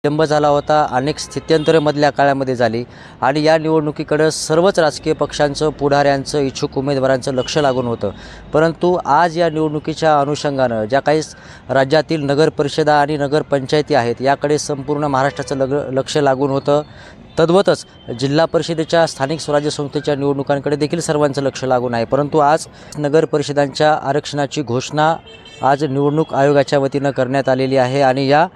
विलंब झाला होता, अनेक स्थित्यंतरे मधल्या काळामध्ये झाली आणि या निवडणुकीकडे सर्वच राजकीय पक्षांचं, पुढाऱ्यांचं, इच्छुक उमेदवारांचं लक्ष लागून होतं। परंतु आज या निवडणुकीच्या अनुषंगानं ज्या काही राज्यातील नगर परिषदा आणि नगरपंचायती आहेत याकडे संपूर्ण महाराष्ट्राचं लक्ष लागून होतं। तद्वतच जिल्हा परिषदेच्या स्थानिक स्वराज्य संस्थेच्या निवडणुकांकडे देखील सर्वांचं लक्ष लागून आहे। परंतु आज नगर परिषदांच्या आरक्षणाची घोषणा आज निवडणूक आयोगाच्या वतीनं करण्यात आलेली आहे आणि या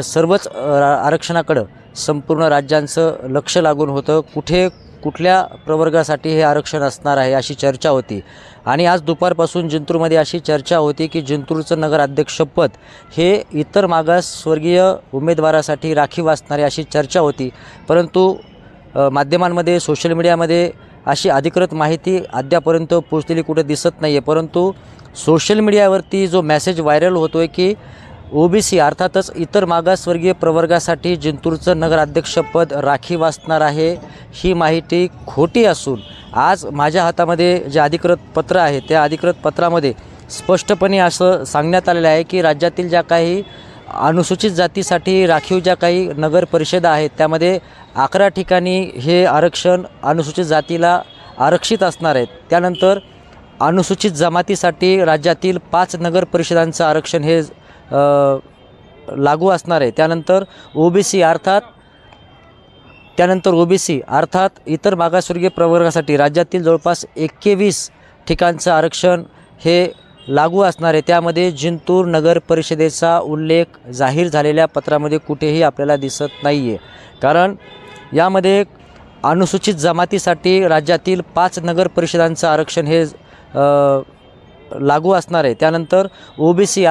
सर्वच आरक्षणाकडे संपूर्ण राज्यांचं लक्ष लागून होतं। कुठल्या प्रवर्गासाठी हे आरक्षण असणार आहे अशी चर्चा होती आणि आज दुपारपासून जिंतूरमध्ये अशी चर्चा होती की जिंतूरचं नगराध्यक्षपद हे इतर मागासवर्गीय उमेदवारासाठी राखीव असणारे अशी चर्चा होती। परंतु माध्यमांमध्ये, सोशल मीडियामध्ये अशी अधिकृत माहिती अद्यापर्यंत पोहोचलेली कुठे दिसत नाही आहे। परंतु सोशल मीडियावरती जो मेसेज व्हायरल होतो आहे की ओबीसी अर्थातच इतर मागासवर्गीय प्रवर्गासाठी जिंतूरचं नगराध्यक्षपद राखीव असणार आहे, ही माहिती खोटी असून आज माझ्या हातामध्ये जे अधिकृत पत्र आहे त्या अधिकृत पत्रामध्ये स्पष्टपणे असं सांगण्यात आलेलं आहे की राज्यातील ज्या काही अनुसूचित जातीसाठी राखीव ज्या काही नगर परिषदा आहेत त्यामध्ये 11 ठिकाणी हे आरक्षण अनुसूचित जातीला आरक्षित असणार आहेत। त्यानंतर अनुसूचित जमातीसाठी राज्यातील 5 नगर परिषदांचं आरक्षण हे लागू असणार आहे। त्यानंतर ओबीसी अर्थात इतर मागासवर्गीय प्रवर्गासाठी राज्यातील जवळपास 21 ठिकाणचं आरक्षण हे लागू असणार आहे। त्यामध्ये जिंतूर नगर परिषदेचा उल्लेख जाहीर झालेल्या पत्रामध्ये कुठेही आपल्याला दिसत नाही आहे, कारण यामध्ये अनुसूचित जमातीसाठी राज्यातील 5 नगर परिषदांचं आरक्षण हे लागू असणार आहे। त्यानंतर ओबीसी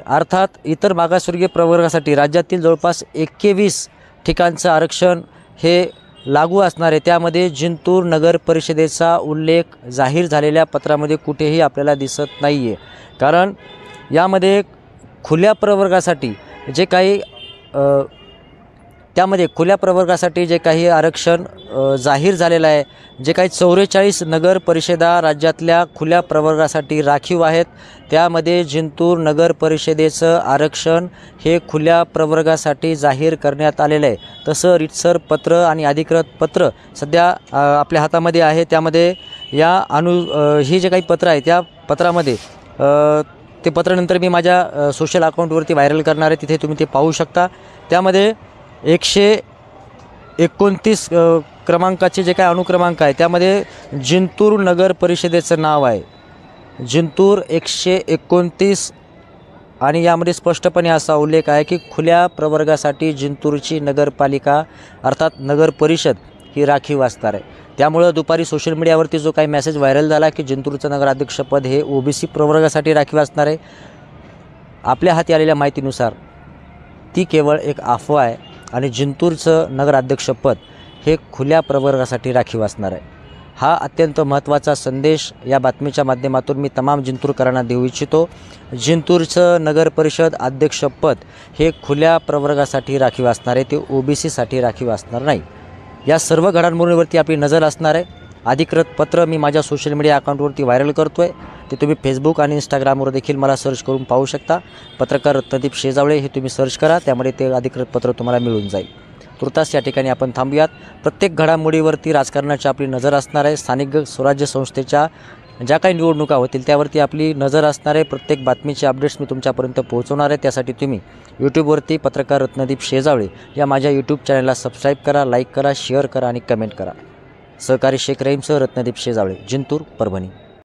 अर्थात इतर मागासवर्गीय प्रवर्गासाठी राज्यातील जवळपास 21 ठिकाणचं आरक्षण हे लागू असणार आहे। त्यामध्ये जिंतूर नगर परिषदेचा उल्लेख जाहीर झालेल्या पत्रामध्ये कुठेही आपल्याला दिसत नाही आहे, कारण यामध्ये खुल्या प्रवर्गासाठी जे काही आरक्षण जाहीर झालेलं आहे, जे काही 44 नगर परिषदा राज्यातल्या खुल्या प्रवर्गासाठी राखीव आहेत त्यामध्ये जिंतूर नगर परिषदेचं आरक्षण हे खुल्या प्रवर्गासाठी जाहीर करण्यात आलेलं आहे। तसं रितसर पत्र आणि अधिकृत पत्र सध्या आपल्या हातामध्ये आहे। त्यामध्ये ही जे काही पत्र आहे त्या पत्रामध्ये ते पत्र नंतर मी माझ्या सोशल अकाउंटवरती व्हायरल करणार आहे, तिथे तुम्ही ते पाहू शकता। त्यामध्ये 129 क्रमांकाचे जे काय अनुक्रमांक आहे त्यामध्ये जिंतूर नगर परिषदेचं नाव आहे, जिंतूर 129, आणि यामध्ये स्पष्टपणे असा उल्लेख आहे की खुल्या प्रवर्गासाठी जिंतूरची नगरपालिका अर्थात नगर परिषद ही राखीव असणार आहे। त्यामुळं दुपारी सोशल मीडियावरती जो काही मेसेज व्हायरल झाला की जिंतूरचं नगराध्यक्षपद हे ओबीसी प्रवर्गासाठी राखीव असणार आहे, आपल्या हाती आलेल्या माहितीनुसार ती केवळ एक अफवा आहे आणि जिंतूरचं नगराध्यक्षपद हे खुल्या प्रवर्गासाठी राखीव असणार आहे। हा अत्यंत महत्त्वाचा संदेश या बातमीच्या माध्यमातून मी तमाम जिंतूरकरांना देऊ इच्छितो। जिंतूरचं नगर परिषद अध्यक्षपद हे खुल्या प्रवर्गासाठी राखीव असणार आहे, ते ओबीसीसाठी राखीव असणार नाही। या सर्व घडामोडींवरती आपली नजर असणार आहे। अधिकृत पत्र मी माझ्या सोशल मीडिया अकाउंटवरती व्हायरल करतो आहे, ते तुम्ही फेसबुक आणि इंस्टाग्रामवर देखील मला सर्च करून पाहू शकता। पत्रकार रत्नदीप शेजावळे हे तुम्ही सर्च करा, त्यामध्ये ते अधिकृत पत्र तुम्हाला मिळून जाईल। तुर्तास या ठिकाणी आपण थांबूयात। प्रत्येक घडामोडीवरती राजकारणाची आपली नजर असणार आहे। स्थानिक स्वराज्य संस्थेच्या ज्या काही निवडणुका होतील त्यावरती आपली नजर असणार आहे। प्रत्येक बातमीचे अपडेट्स मी तुमच्यापर्यंत पोहोचवणार आहे। त्यासाठी तुम्ही यूट्यूबवरती पत्रकार रत्नदीप शेजावळे या माझ्या यूट्यूब चॅनलला सबस्क्राईब करा, लाईक करा, शेअर करा आणि कमेंट करा। सहकारी शेख रहीमसह रत्नदीप शेजावळे, जिंतूर, परभणी।